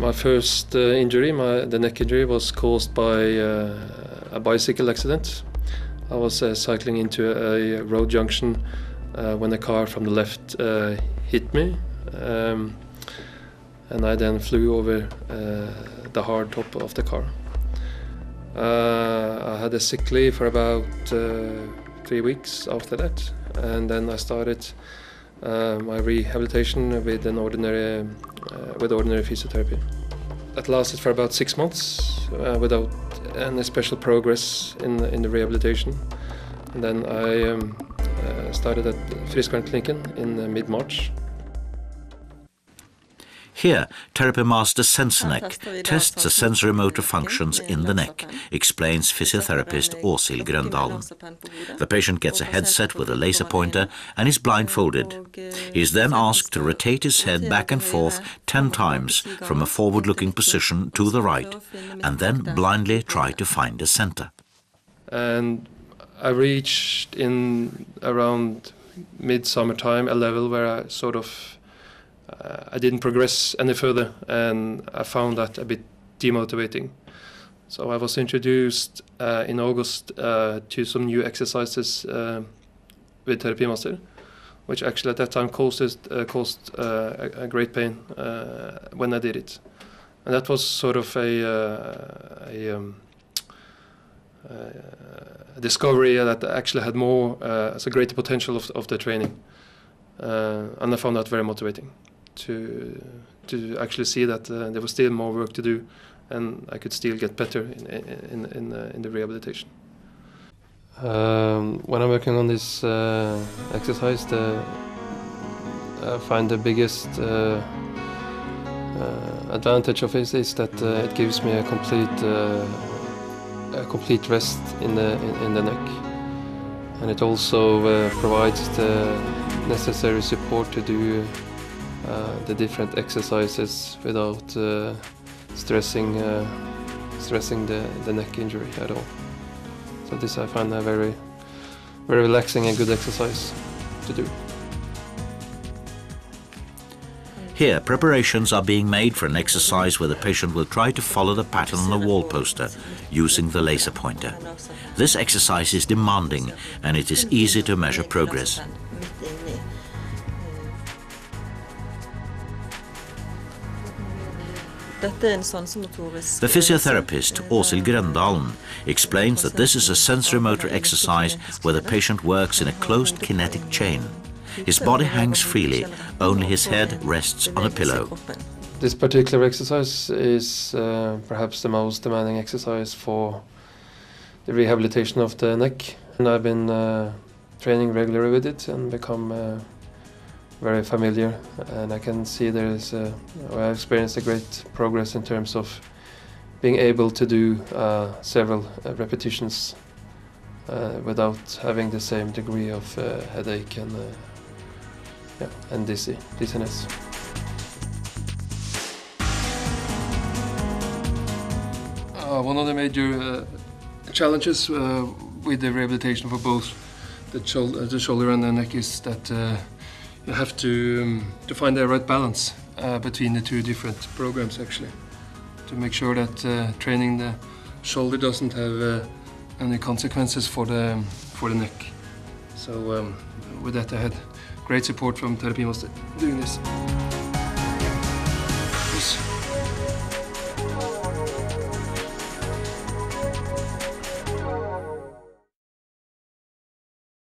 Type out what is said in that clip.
My first injury, the neck injury, was caused by a bicycle accident. I was cycling into a road junction when a car from the left hit me, and I then flew over the hard top of the car. I had a sick leave for about 3 weeks after that, and then I started my rehabilitation with ordinary physiotherapy. That lasted for about 6 months without any special progress in the rehabilitation. And then I started at Friskvernklinikken in mid-March. Here, therapy master Senseneck tests the sensory motor functions in the neck, explains physiotherapist Åshild Grøndalen. The patient gets a headset with a laser pointer and is blindfolded. He is then asked to rotate his head back and forth 10 times from a forward-looking position to the right, and then blindly try to find a center. And I reached in around midsummer time a level where I sort of I didn't progress any further, and I found that a bit demotivating. So I was introduced in August to some new exercises with Therapy Master, which actually at that time caused a great pain when I did it. And that was sort of a discovery that actually had more, as a greater potential of the training. And I found that very motivating to actually see that there was still more work to do, and I could still get better in the rehabilitation. When I'm working on this exercise, I find the biggest advantage of it is that it gives me a complete rest in the neck, and it also provides the necessary support to do the different exercises without stressing the neck injury at all. So this I find a very relaxing and good exercise to do. Here, preparations are being made for an exercise where the patient will try to follow the pattern on the wall poster using the laser pointer. This exercise is demanding, and it is easy to measure progress. The physiotherapist, Åshild Grøndalen, explains that this is a sensory motor exercise where the patient works in a closed kinetic chain. His body hangs freely, only his head rests on a pillow. This particular exercise is perhaps the most demanding exercise for the rehabilitation of the neck. And I've been training regularly with it and become very familiar, and I can see I've experienced a great progress in terms of being able to do several repetitions without having the same degree of headache and dizziness. One of the major challenges with the rehabilitation for both the shoulder and the neck is that you have to find the right balance between the two different programs, actually, to make sure that training the shoulder doesn't have any consequences for the neck. So with that, I had great support from Therapy Master doing this.